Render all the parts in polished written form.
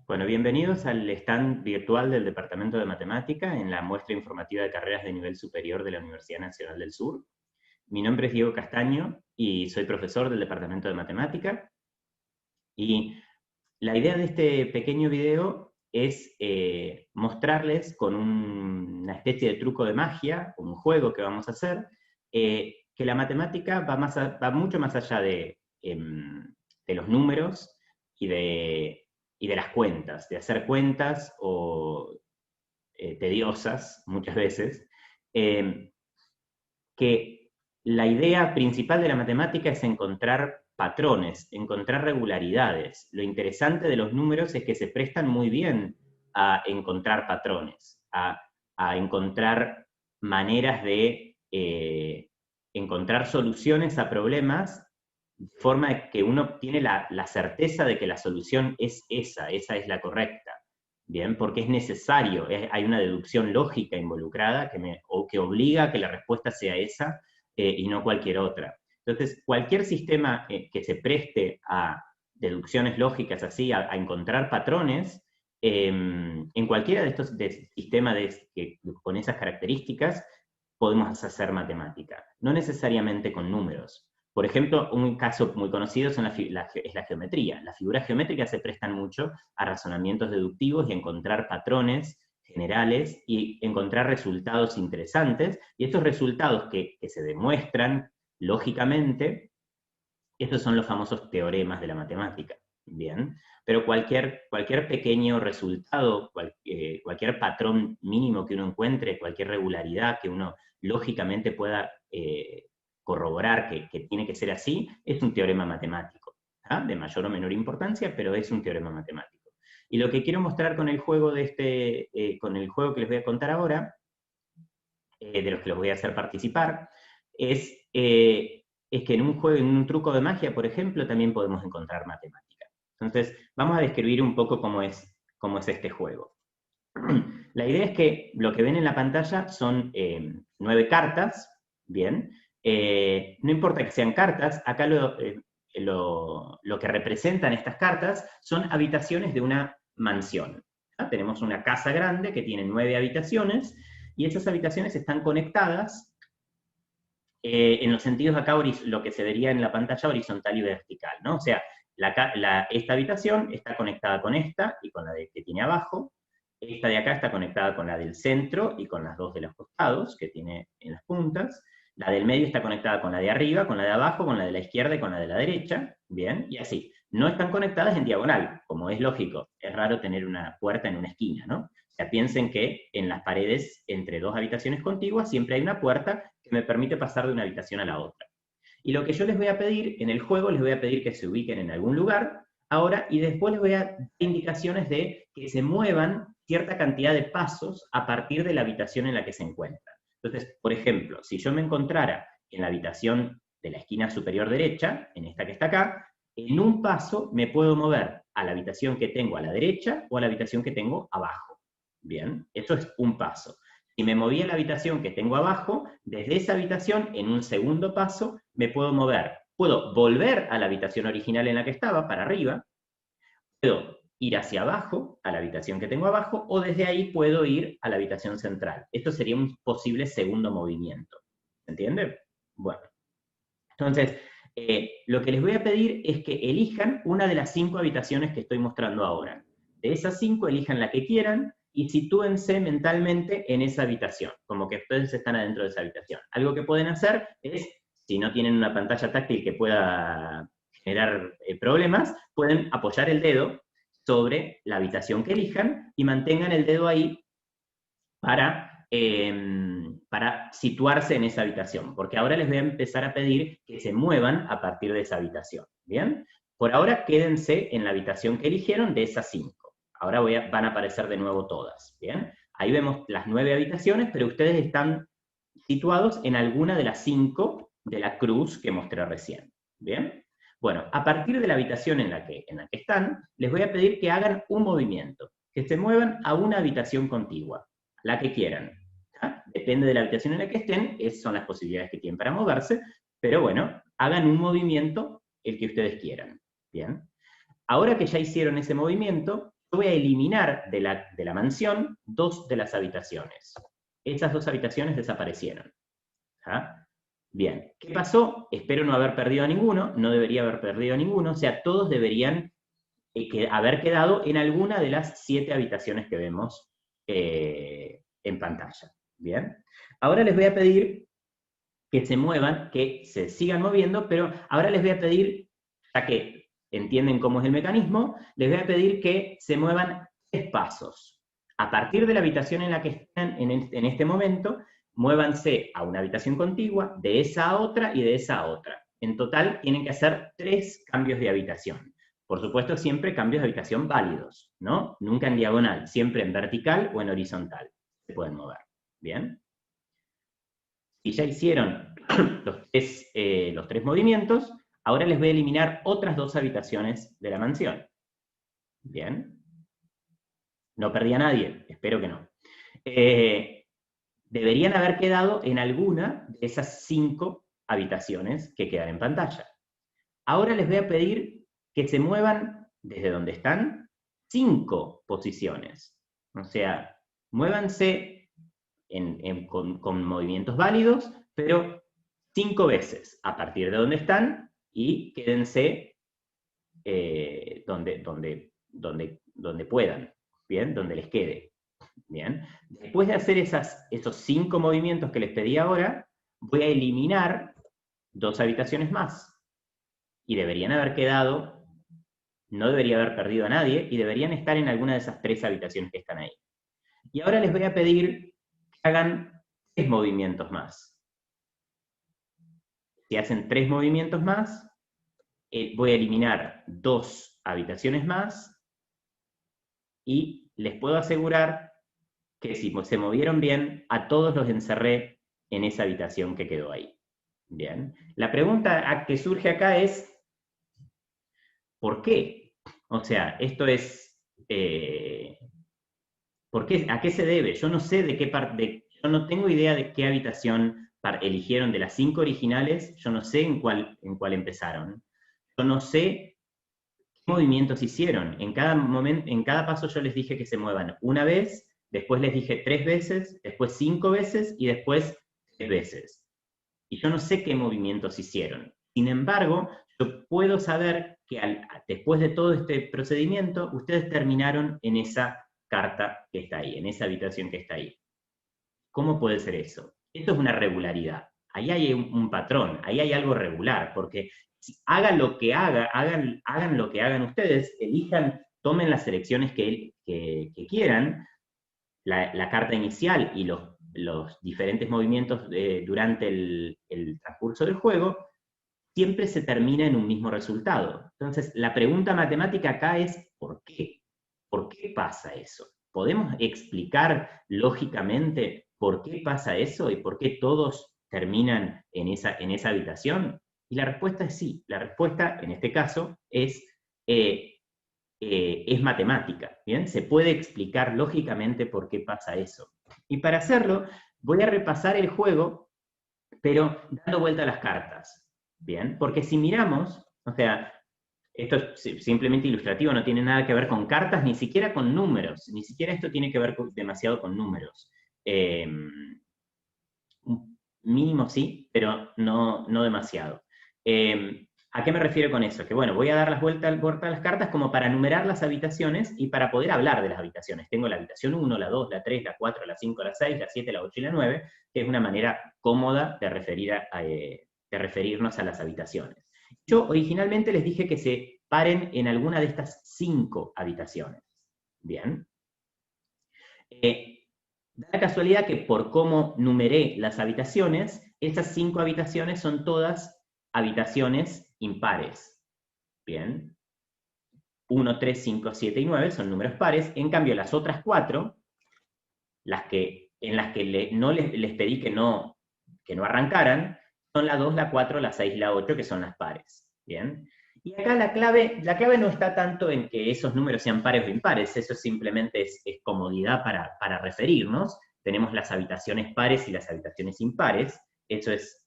Bueno, bienvenidos al stand virtual del Departamento de Matemática en la muestra informativa de carreras de nivel superior de la Universidad Nacional del Sur. Mi nombre es Diego Castaño y soy profesor del Departamento de Matemática. Y la idea de este pequeño video es mostrarles con una especie de truco de magia, un juego que vamos a hacer, que la matemática va mucho más allá de los números y de las cuentas, de hacer cuentas o tediosas muchas veces, que la idea principal de la matemática es encontrar patrones, encontrar regularidades. Lo interesante de los números es que se prestan muy bien a encontrar patrones, a encontrar maneras de encontrar soluciones a problemas, de forma que uno tiene la certeza de que la solución es esa es la correcta. Bien, porque es necesario, hay una deducción lógica involucrada que obliga a que la respuesta sea esa y no cualquier otra. Entonces, cualquier sistema que se preste a deducciones lógicas así, a encontrar patrones, en cualquiera de estos sistemas con esas características, podemos hacer matemática. No necesariamente con números. Por ejemplo, un caso muy conocido es la geometría. Las figuras geométricas se prestan mucho a razonamientos deductivos y a encontrar patrones generales y encontrar resultados interesantes, y estos resultados que se demuestran lógicamente, estos son los famosos teoremas de la matemática. Bien, pero cualquier pequeño resultado, cualquier patrón mínimo que uno encuentre, cualquier regularidad que uno lógicamente pueda corroborar que tiene que ser así, es un teorema matemático, ¿ah? De mayor o menor importancia, pero es un teorema matemático. Y lo que quiero mostrar con el juego con el juego que les voy a contar ahora, de los que los voy a hacer participar, es que en un juego, en un truco de magia, por ejemplo, también podemos encontrar matemática. Entonces, vamos a describir un poco cómo es este juego. La idea es que lo que ven en la pantalla son 9 cartas, ¿bien? No importa que sean cartas, acá lo que representan estas cartas son habitaciones de una mansión. ¿Ah? Tenemos una casa grande que tiene 9 habitaciones, y esas habitaciones están conectadas en los sentidos acá, lo que se vería en la pantalla horizontal y vertical, ¿no? O sea, esta habitación está conectada con esta y con la que tiene abajo. Esta de acá está conectada con la del centro y con las dos de los costados que tiene en las puntas. La del medio está conectada con la de arriba, con la de abajo, con la de la izquierda y con la de la derecha. Bien, y así. No están conectadas en diagonal, como es lógico. Es raro tener una puerta en una esquina, ¿no? O sea, piensen que en las paredes entre dos habitaciones contiguas siempre hay una puerta que me permite pasar de una habitación a la otra. Y lo que yo les voy a pedir, en el juego les voy a pedir que se ubiquen en algún lugar ahora, y después les voy a dar indicaciones de que se muevan cierta cantidad de pasos a partir de la habitación en la que se encuentran. Entonces, por ejemplo, si yo me encontrara en la habitación de la esquina superior derecha, en esta que está acá, en un paso me puedo mover a la habitación que tengo a la derecha o a la habitación que tengo abajo. Bien, eso es un paso. Si me moví a la habitación que tengo abajo, desde esa habitación, en un segundo paso, me puedo mover. Puedo volver a la habitación original en la que estaba, para arriba, puedo ir hacia abajo, a la habitación que tengo abajo, o desde ahí puedo ir a la habitación central. Esto sería un posible segundo movimiento. ¿Se entiende? Bueno, entonces, lo que les voy a pedir es que elijan una de las 5 habitaciones que estoy mostrando ahora. De esas 5, elijan la que quieran y sitúense mentalmente en esa habitación, como que ustedes están adentro de esa habitación. Algo que pueden hacer es, si no tienen una pantalla táctil que pueda generar problemas, pueden apoyar el dedo sobre la habitación que elijan y mantengan el dedo ahí para situarse en esa habitación, porque ahora les voy a empezar a pedir que se muevan a partir de esa habitación, ¿bien? Por ahora quédense en la habitación que eligieron de esas 5. Ahora van a aparecer de nuevo todas, ¿bien? Ahí vemos las 9 habitaciones, pero ustedes están situados en alguna de las 5 de la cruz que mostré recién, ¿bien? Bueno, a partir de la habitación en la que están, les voy a pedir que hagan un movimiento, que se muevan a una habitación contigua, la que quieran. ¿Ah? Depende de la habitación en la que estén, esas son las posibilidades que tienen para moverse, pero bueno, hagan un movimiento el que ustedes quieran. Bien. Ahora que ya hicieron ese movimiento, yo voy a eliminar de la mansión 2 de las habitaciones. Esas 2 habitaciones desaparecieron. ¿Ah? Bien, ¿qué pasó? Espero no haber perdido a ninguno, no debería haber perdido a ninguno, o sea, todos deberían haber quedado en alguna de las 7 habitaciones que vemos en pantalla. Bien, ahora les voy a pedir que se muevan, que se sigan moviendo, pero ahora les voy a pedir, ya que entienden cómo es el mecanismo, les voy a pedir que se muevan 3 pasos. A partir de la habitación en la que están en este momento, muévanse a una habitación contigua, de esa a otra y de esa a otra. En total tienen que hacer 3 cambios de habitación. Por supuesto, siempre cambios de habitación válidos, ¿no? Nunca en diagonal, siempre en vertical o en horizontal. Se pueden mover. ¿Bien? Si ya hicieron los 3 movimientos, ahora les voy a eliminar otras 2 habitaciones de la mansión. ¿Bien? No perdí a nadie, espero que no. Deberían haber quedado en alguna de esas 5 habitaciones que quedan en pantalla. Ahora les voy a pedir que se muevan desde donde están 5 posiciones. O sea, muévanse con movimientos válidos, pero 5 veces a partir de donde están y quédense donde puedan, ¿bien? Donde les quede. Bien. Después de hacer esos 5 movimientos que les pedí ahora, voy a eliminar 2 habitaciones más. Y deberían haber quedado, no debería haber perdido a nadie, y deberían estar en alguna de esas 3 habitaciones que están ahí. Y ahora les voy a pedir que hagan 3 movimientos más. Si hacen 3 movimientos más, voy a eliminar 2 habitaciones más, y les puedo asegurar que si se movieron bien, a todos los encerré en esa habitación que quedó ahí. Bien. La pregunta que surge acá es, ¿por qué? O sea, esto es, ¿por qué? ¿A qué se debe? Yo no sé de qué parte, yo no tengo idea de qué habitación eligieron de las 5 originales, yo no sé en cuál empezaron. Yo no sé qué movimientos hicieron. En cada momento, en cada paso yo les dije que se muevan una vez, después les dije 3 veces, después 5 veces y después 3 veces. Y yo no sé qué movimientos hicieron. Sin embargo, yo puedo saber que después de todo este procedimiento, ustedes terminaron en esa carta que está ahí, en esa habitación que está ahí. ¿Cómo puede ser eso? Esto es una regularidad. Ahí hay un patrón, ahí hay algo regular, porque hagan lo que hagan lo que hagan ustedes, elijan, tomen las selecciones que quieran, la carta inicial y los diferentes movimientos durante el transcurso del juego, siempre se termina en un mismo resultado. Entonces, la pregunta matemática acá es ¿por qué? ¿Por qué pasa eso? ¿Podemos explicar lógicamente por qué pasa eso y por qué todos terminan en esa habitación? Y la respuesta es sí. La respuesta, en este caso, es matemática, ¿bien? Se puede explicar lógicamente por qué pasa eso. Y para hacerlo, voy a repasar el juego, pero dando vuelta a las cartas, ¿bien? Porque si miramos, o sea, esto es simplemente ilustrativo, no tiene nada que ver con cartas, ni siquiera con números, ni siquiera esto tiene que ver demasiado con números. Mínimo sí, pero no demasiado. ¿A qué me refiero con eso? Que bueno, voy a dar las vueltas a las cartas como para numerar las habitaciones y para poder hablar de las habitaciones. Tengo la habitación 1, la 2, la 3, la 4, la 5, la 6, la 7, la 8 y la 9, que es una manera cómoda de referirnos a las habitaciones. Yo originalmente les dije que se paren en alguna de estas 5 habitaciones. Bien. Da la casualidad que por cómo numeré las habitaciones, esas 5 habitaciones son todas habitaciones impares. Bien. 1, 3, 5, 7 y 9 son números pares. En cambio, las otras 4, en las que no les pedí que no arrancaran, son la 2, la 4, la 6 y la 8, que son las pares. Bien. Y acá la clave no está tanto en que esos números sean pares o impares, eso simplemente es comodidad para referirnos. Tenemos las habitaciones pares y las habitaciones impares, eso es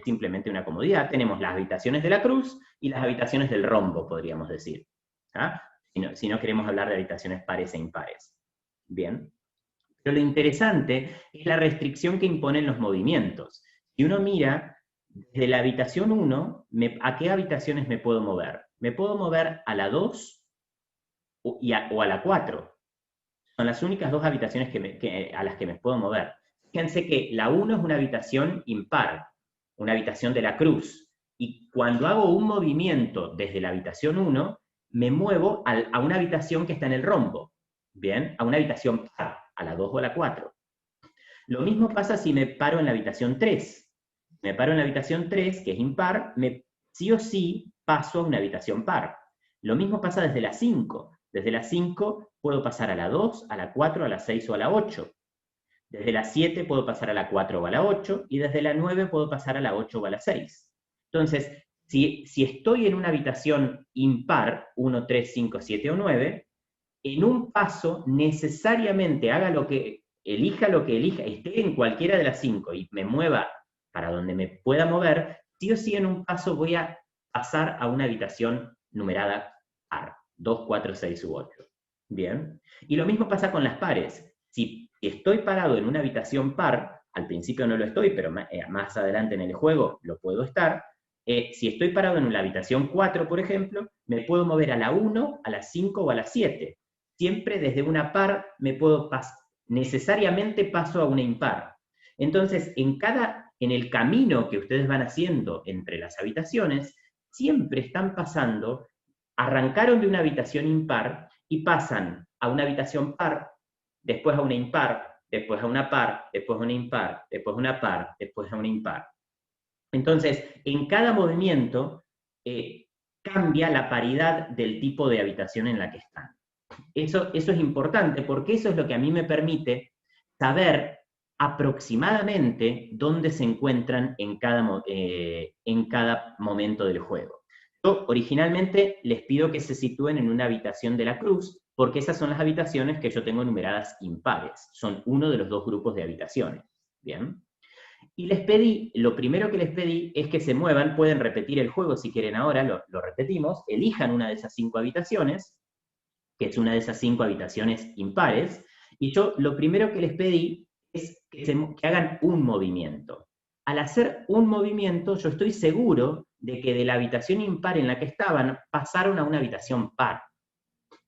simplemente una comodidad. Tenemos las habitaciones de la cruz y las habitaciones del rombo, podríamos decir. ¿Ah? si no queremos hablar de habitaciones pares e impares. Bien. Pero lo interesante es la restricción que imponen los movimientos. Si uno mira, desde la habitación 1, ¿a qué habitaciones me puedo mover? Me puedo mover a la 2 o a la 4. Son las únicas dos habitaciones a las que me puedo mover. Fíjense que la 1 es una habitación impar, una habitación de la cruz. Y cuando hago un movimiento desde la habitación 1, me muevo a una habitación que está en el rombo. Bien, a una habitación par, a la 2 o a la 4. Lo mismo pasa si me paro en la habitación 3. Me paro en la habitación 3, que es impar, sí o sí paso a una habitación par. Lo mismo pasa desde la 5. Desde la 5 puedo pasar a la 2, a la 4, a la 6 o a la 8. Desde la 7 puedo pasar a la 4 o a la 8, y desde la 9 puedo pasar a la 8 o a la 6. Entonces, si estoy en una habitación impar, 1, 3, 5, 7 o 9, en un paso necesariamente elija lo que elija, esté en cualquiera de las 5 y me mueva para donde me pueda mover, sí o sí en un paso voy a pasar a una habitación numerada par, 2, 4, 6 u 8. Bien. Y lo mismo pasa con las pares. Si estoy parado en una habitación par, al principio no lo estoy, pero más adelante en el juego lo puedo estar. Si estoy parado en la habitación 4, por ejemplo, me puedo mover a la 1, a la 5 o a la 7. Siempre desde una par necesariamente paso a una impar. Entonces, en el camino que ustedes van haciendo entre las habitaciones, siempre están pasando, arrancaron de una habitación impar y pasan a una habitación par, después a una impar, después a una par, después a una impar, después a una par, después a una impar. Entonces, en cada movimiento cambia la paridad del tipo de habitación en la que están. Eso es importante porque eso es lo que a mí me permite saber aproximadamente dónde se encuentran en cada momento del juego. Yo originalmente les pido que se sitúen en una habitación de la cruz, porque esas son las habitaciones que yo tengo numeradas impares. Son uno de los dos grupos de habitaciones. ¿Bien? Y lo primero que les pedí es que se muevan, pueden repetir el juego si quieren ahora, lo repetimos, elijan una de esas 5 habitaciones, que es una de esas 5 habitaciones impares, y yo lo primero que les pedí es que hagan un movimiento. Al hacer un movimiento, yo estoy seguro de que de la habitación impar en la que estaban, pasaron a una habitación par.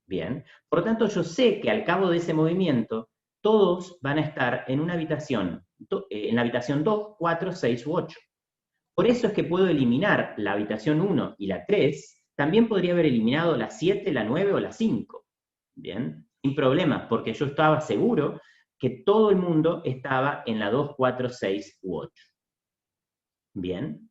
Bien, por lo tanto yo sé que al cabo de ese movimiento, todos van a estar en una habitación, en la habitación 2, 4, 6 u 8. Por eso es que puedo eliminar la habitación 1 y la 3, también podría haber eliminado la 7, la 9 o la 5. Bien, sin problemas, porque yo estaba seguro que todo el mundo estaba en la 2, 4, 6 u 8. Bien,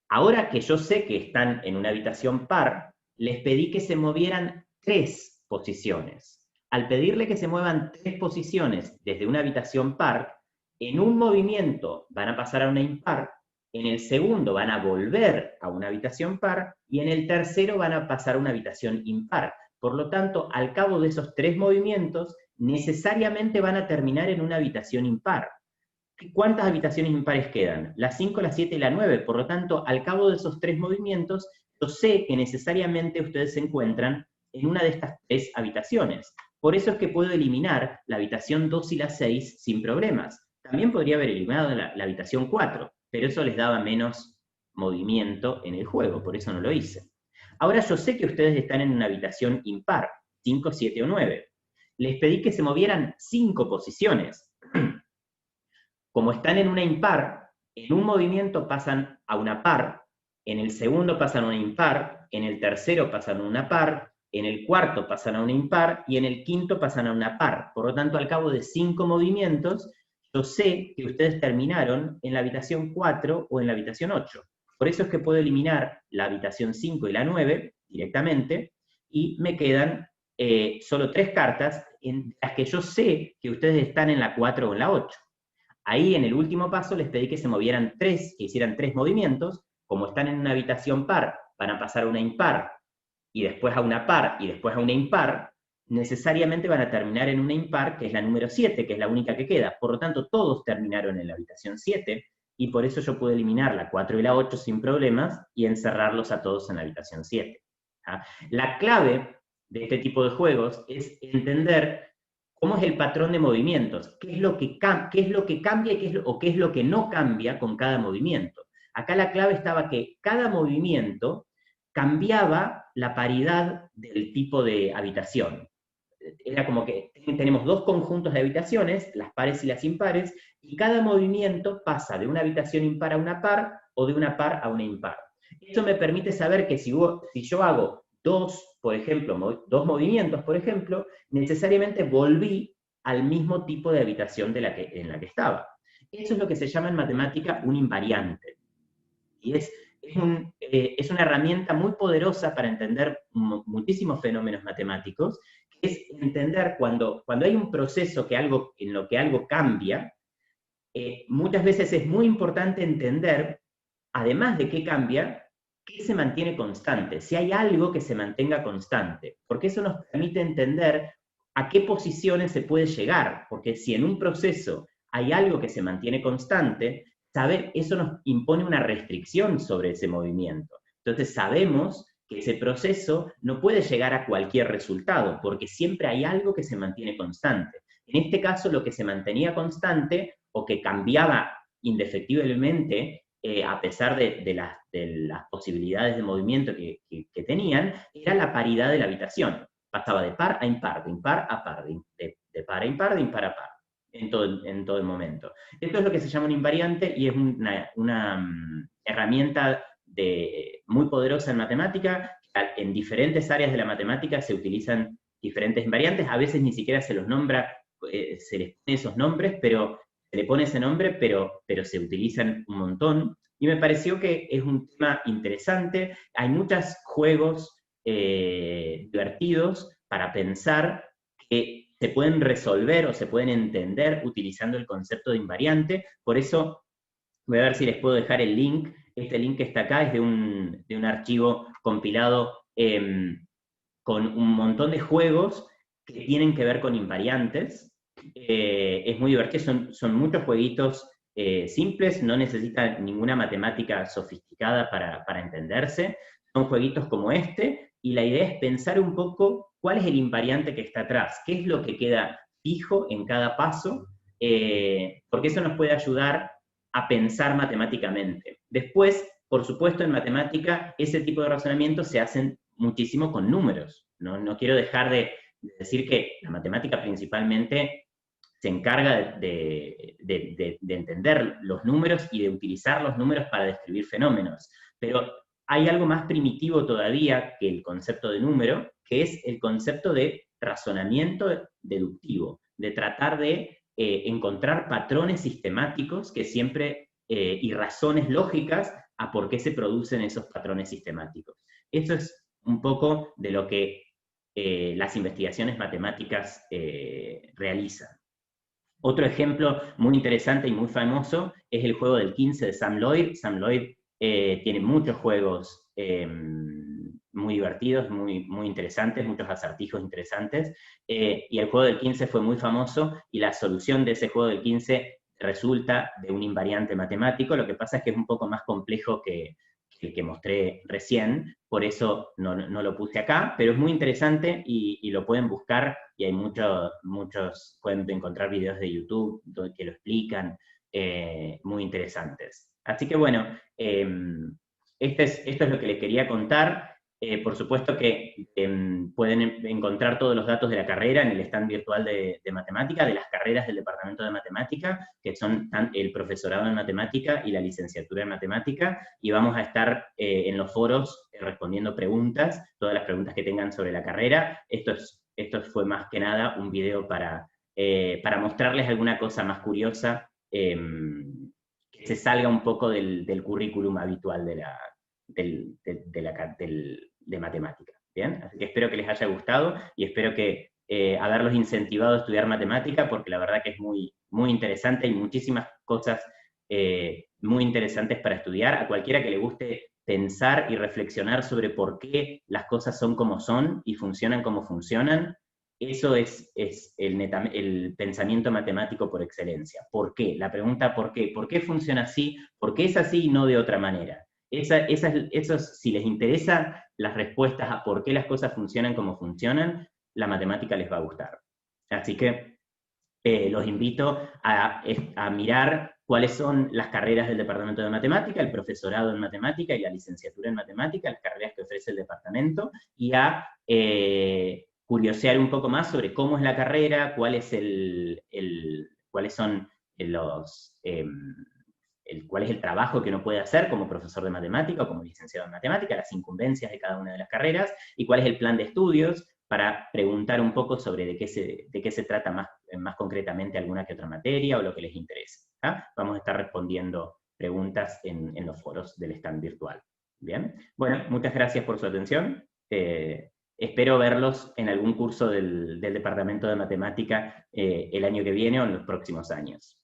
ahora que yo sé que están en una habitación par, les pedí que se movieran 3 posiciones. Al pedirle que se muevan 3 posiciones desde una habitación par, en un movimiento van a pasar a una impar, en el segundo van a volver a una habitación par, y en el tercero van a pasar a una habitación impar. Por lo tanto, al cabo de esos 3 movimientos, necesariamente van a terminar en una habitación impar. ¿Cuántas habitaciones impares quedan? La 5, la 7 y la 9. Por lo tanto, al cabo de esos 3 movimientos, yo sé que necesariamente ustedes se encuentran en una de estas 3 habitaciones. Por eso es que puedo eliminar la habitación 2 y la 6 sin problemas. También podría haber eliminado la habitación 4, pero eso les daba menos movimiento en el juego, por eso no lo hice. Ahora yo sé que ustedes están en una habitación impar, 5, 7 o 9. Les pedí que se movieran 5 posiciones. Como están en una impar, en un movimiento pasan a una par, en el segundo pasan a una impar, en el tercero pasan a una par, en el cuarto pasan a una impar y en el quinto pasan a una par. Por lo tanto, al cabo de 5 movimientos, yo sé que ustedes terminaron en la habitación 4 o en la habitación 8. Por eso es que puedo eliminar la habitación 5 y la 9 directamente y me quedan solo 3 cartas en las que yo sé que ustedes están en la 4 o en la 8. Ahí en el último paso les pedí que se movieran 3, que hicieran 3 movimientos. Como están en una habitación par, van a pasar a una impar, y después a una par, y después a una impar, necesariamente van a terminar en una impar, que es la número 7, que es la única que queda. Por lo tanto, todos terminaron en la habitación 7, y por eso yo puedo eliminar la 4 y la 8 sin problemas, y encerrarlos a todos en la habitación 7. ¿Ah? La clave de este tipo de juegos es entender cómo es el patrón de movimientos, qué es lo que, qué es lo que cambia y qué es lo que no cambia con cada movimiento. Acá la clave estaba que cada movimiento cambiaba la paridad del tipo de habitación. Era como que tenemos dos conjuntos de habitaciones, las pares y las impares, y cada movimiento pasa de una habitación impar a una par o de una par a una impar. Esto me permite saber que si yo hago por ejemplo, dos movimientos, por ejemplo, necesariamente volví al mismo tipo de habitación en la que estaba. Eso es lo que se llama en matemática un invariante. Y es una herramienta muy poderosa para entender muchísimos fenómenos matemáticos, que es entender cuando hay un proceso en lo que algo cambia, muchas veces es muy importante entender, además de qué cambia, qué se mantiene constante, si hay algo que se mantenga constante, porque eso nos permite entender a qué posiciones se puede llegar, porque si en un proceso hay algo que se mantiene constante, eso nos impone una restricción sobre ese movimiento. Entonces sabemos que ese proceso no puede llegar a cualquier resultado, porque siempre hay algo que se mantiene constante. En este caso, lo que se mantenía constante o que cambiaba indefectiblemente, a pesar de las posibilidades de movimiento que tenían, era la paridad de la habitación. Pasaba de par a impar, de impar a par, de par a impar, de impar a par, en todo el momento. Esto es lo que se llama un invariante y es una herramienta muy poderosa en matemática. En diferentes áreas de la matemática se utilizan diferentes invariantes, a veces ni siquiera se los nombra, se les pone esos nombres, pero se le pone ese nombre, pero se utilizan un montón. Y me pareció que es un tema interesante. Hay muchos juegos divertidos para pensar que se pueden resolver o se pueden entender utilizando el concepto de invariante. Por eso voy a ver si les puedo dejar el link. Este link que está acá es de un archivo compilado con un montón de juegos que tienen que ver con invariantes. Es muy divertido, son muchos jueguitos simples, no necesitan ninguna matemática sofisticada para entenderse. Son jueguitos como este, y la idea es pensar un poco cuál es el invariante que está atrás, qué es lo que queda fijo en cada paso, porque eso nos puede ayudar a pensar matemáticamente. Después, por supuesto, en matemática, ese tipo de razonamientos se hacen muchísimo con números. No quiero dejar de decir que la matemática principalmente se encarga de entender los números y de utilizar los números para describir fenómenos. Pero hay algo más primitivo todavía que el concepto de número, que es el concepto de razonamiento deductivo, de tratar de encontrar patrones sistemáticos que siempre, y razones lógicas a por qué se producen esos patrones sistemáticos. Eso es un poco de lo que las investigaciones matemáticas realizan. Otro ejemplo muy interesante y muy famoso es el juego del 15 de Sam Loyd. Sam Loyd tiene muchos juegos muy divertidos, muy interesantes, muchos acertijos interesantes, y el juego del 15 fue muy famoso, y la solución de ese juego del 15 resulta de un invariante matemático. Lo que pasa es que es un poco más complejo que el que mostré recién, por eso no lo puse acá, pero es muy interesante y lo pueden buscar, y hay muchos, pueden encontrar videos de YouTube que lo explican, muy interesantes. Así que bueno, esto es lo que les quería contar. Por supuesto que pueden encontrar todos los datos de la carrera en el stand virtual de matemática, de las carreras del departamento de matemática, que son el profesorado en matemática y la licenciatura en matemática, y vamos a estar en los foros respondiendo preguntas, todas las preguntas que tengan sobre la carrera. Esto fue más que nada un video para mostrarles alguna cosa más curiosa, que se salga un poco del currículum habitual de matemática. ¿Bien? Así que espero que les haya gustado y espero que haberlos incentivado a estudiar matemática, porque la verdad que es muy interesante, y muchísimas cosas muy interesantes para estudiar. A cualquiera que le guste pensar y reflexionar sobre por qué las cosas son como son y funcionan como funcionan, eso es el pensamiento matemático por excelencia. ¿Por qué? La pregunta ¿por qué? ¿Por qué funciona así? ¿Por qué es así y no de otra manera? si les interesa las respuestas a por qué las cosas funcionan como funcionan, la matemática les va a gustar. Así que los invito a mirar cuáles son las carreras del Departamento de Matemática, el profesorado en Matemática y la licenciatura en Matemática, las carreras que ofrece el departamento, y a curiosear un poco más sobre cómo es la carrera, cuáles son cuál es el trabajo que uno puede hacer como profesor de matemática o como licenciado en matemática, las incumbencias de cada una de las carreras, y cuál es el plan de estudios, para preguntar un poco sobre de qué se trata más concretamente alguna que otra materia o lo que les interese. Vamos a estar respondiendo preguntas en los foros del stand virtual. Bien, bueno, muchas gracias por su atención. Espero verlos en algún curso del Departamento de Matemática el año que viene o en los próximos años.